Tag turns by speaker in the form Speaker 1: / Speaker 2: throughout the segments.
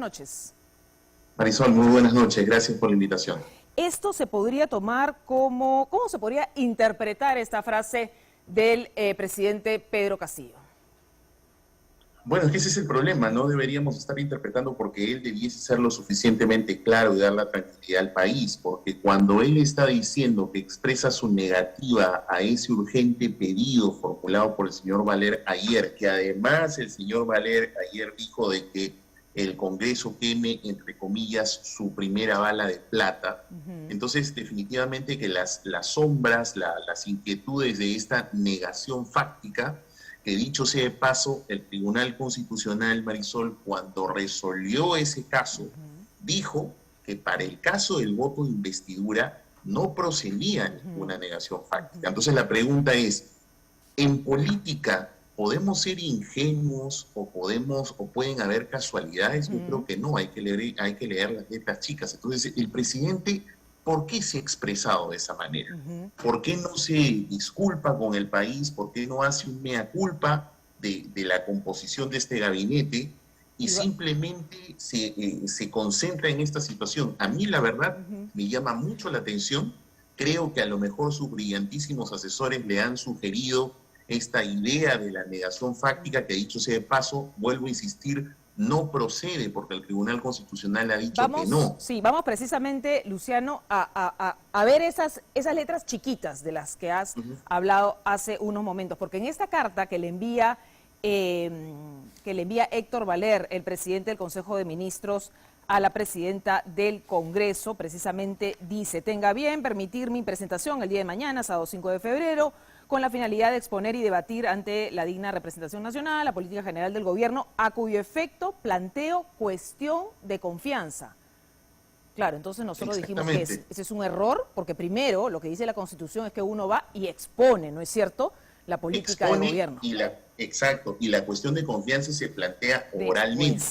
Speaker 1: Noches.
Speaker 2: Marisol, muy buenas noches. Gracias por la invitación.
Speaker 1: Esto se podría tomar como... ¿Cómo se podría interpretar esta frase del presidente Pedro Castillo?
Speaker 2: Bueno, es que ese es el problema. No deberíamos estar interpretando porque él debiese ser lo suficientemente claro y dar la tranquilidad al país, porque cuando él está diciendo que expresa su negativa a ese urgente pedido formulado por el señor Valer ayer, que además el señor Valer ayer dijo de que el Congreso queme, entre comillas, su primera bala de plata. Entonces, definitivamente que las sombras, las inquietudes de esta negación fáctica, que dicho sea de paso, el Tribunal Constitucional, Marisol, cuando resolvió ese caso, dijo que para el caso del voto de investidura no procedía ninguna negación fáctica. Entonces la pregunta es, ¿en política podemos ser ingenuos o pueden haber casualidades? Yo creo que no, hay que leer las letras chicas. Entonces el presidente, ¿por qué se ha expresado de esa manera? ¿Por qué no se disculpa con el país? ¿Por qué no hace un mea culpa de la composición de este gabinete y simplemente se concentra en esta situación? A mí, la verdad, me llama mucho la atención. Creo que a lo mejor sus brillantísimos asesores le han sugerido esta idea de la negación fáctica, que dicho sea de paso, vuelvo a insistir, no procede porque el Tribunal Constitucional ha dicho que no.
Speaker 1: Sí, vamos precisamente, Luciano, a ver esas letras chiquitas de las que has hablado hace unos momentos, porque en esta carta que le envía Héctor Valer, el presidente del Consejo de Ministros, a la presidenta del Congreso, precisamente dice: tenga bien permitir mi presentación el día de mañana, sábado 5 de febrero, con la finalidad de exponer y debatir ante la digna representación nacional la política general del gobierno, a cuyo efecto planteo cuestión de confianza. Claro, entonces nosotros dijimos que ese es un error, porque primero lo que dice la Constitución es que uno va y expone, ¿no es cierto?, la política del gobierno.
Speaker 2: Exacto, y la cuestión de confianza se plantea oralmente.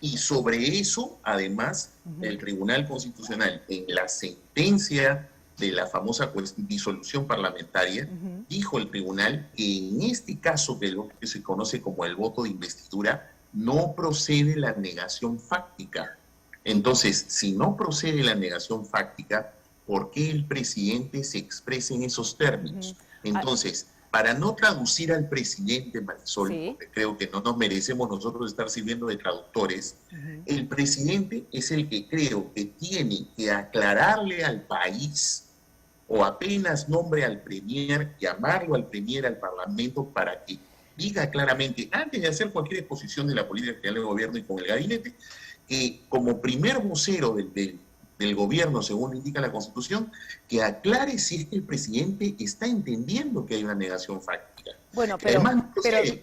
Speaker 2: Y sobre eso, además, el Tribunal Constitucional, en la sentencia de la famosa disolución parlamentaria, dijo el tribunal que en este caso, que lo que se conoce como el voto de investidura, no procede la negación fáctica. Entonces, si no procede la negación fáctica, ¿por qué el presidente se expresa en esos términos? Entonces, para no traducir al presidente, Marisol, porque creo que no nos merecemos nosotros estar sirviendo de traductores, el presidente es el que creo que tiene que aclararle al país, o apenas nombre al premier, llamarlo al premier al Parlamento para que diga claramente, antes de hacer cualquier exposición de la política general del gobierno y con el gabinete, que como primer vocero del gobierno, según indica la Constitución, que aclare si es que el presidente está entendiendo que hay una negación fáctica.
Speaker 1: Bueno, pero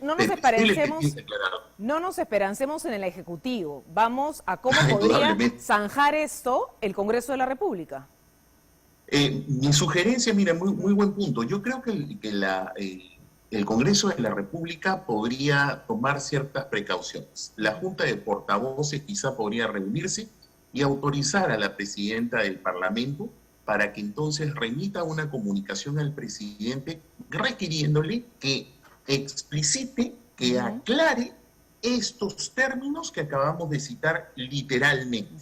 Speaker 1: no nos esperancemos en el Ejecutivo. Vamos a cómo podría zanjar esto el Congreso de la República.
Speaker 2: Mi sugerencia, mira, muy buen punto. Yo creo que el Congreso de la República podría tomar ciertas precauciones. La Junta de Portavoces quizá podría reunirse y autorizar a la presidenta del Parlamento para que entonces remita una comunicación al presidente requiriéndole que explicite, que aclare estos términos que acabamos de citar literalmente.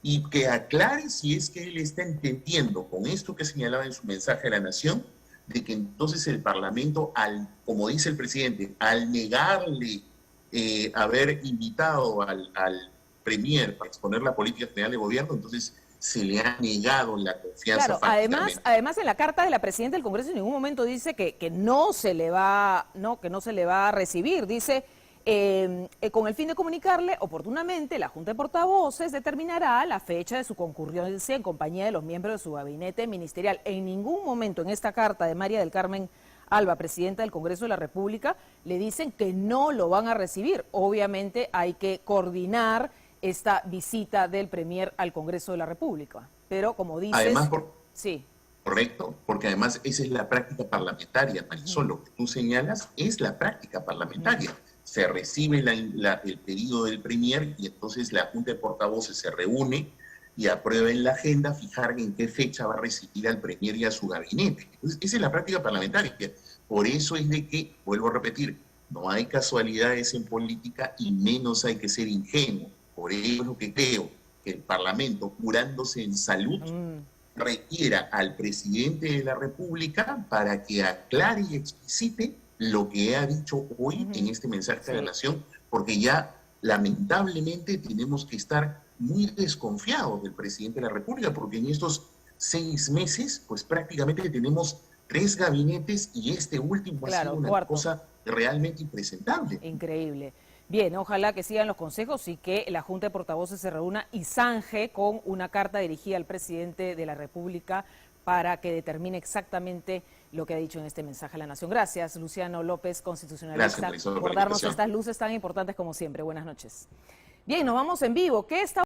Speaker 2: Y que aclare si es que él está entendiendo con esto que señalaba en su mensaje a la Nación, de que entonces el Parlamento, como dice el presidente, al negarle haber invitado al premier para exponer la política general de gobierno, entonces se le ha negado la confianza.
Speaker 1: Claro, además en la carta de la presidenta del Congreso en ningún momento dice que no se le va a recibir. Dice: con el fin de comunicarle oportunamente, la Junta de Portavoces determinará la fecha de su concurrencia en compañía de los miembros de su gabinete ministerial. En ningún momento en esta carta de María del Carmen Alba, presidenta del Congreso de la República, le dicen que no lo van a recibir. Obviamente hay que coordinar esta visita del premier al Congreso de la República. Pero como dices...
Speaker 2: Además, correcto, porque además esa es la práctica parlamentaria, Marisol. Lo que tú señalas es la práctica parlamentaria. Se recibe el pedido del premier y entonces la Junta de Portavoces se reúne y aprueba en la agenda fijar en qué fecha va a recibir al premier y a su gabinete. Entonces, esa es la práctica parlamentaria. Por eso es de que, vuelvo a repetir, no hay casualidades en política y menos hay que ser ingenuo. Por ello es lo que creo que el Parlamento, curándose en salud, requiera al presidente de la República para que aclare y explicite lo que ha dicho hoy en este mensaje a la nación, porque ya lamentablemente tenemos que estar muy desconfiados del presidente de la República, porque en estos 6 meses, pues prácticamente tenemos 3 gabinetes y este último ha sido una cosa realmente impresentable.
Speaker 1: Increíble. Bien, ojalá que sigan los consejos y que la Junta de Portavoces se reúna y zanje con una carta dirigida al presidente de la República para que determine exactamente lo que ha dicho en este mensaje a la Nación. Gracias, Luciano López, constitucionalista, por darnos estas luces tan importantes como siempre. Buenas noches. Bien, nos vamos en vivo. ¿Qué está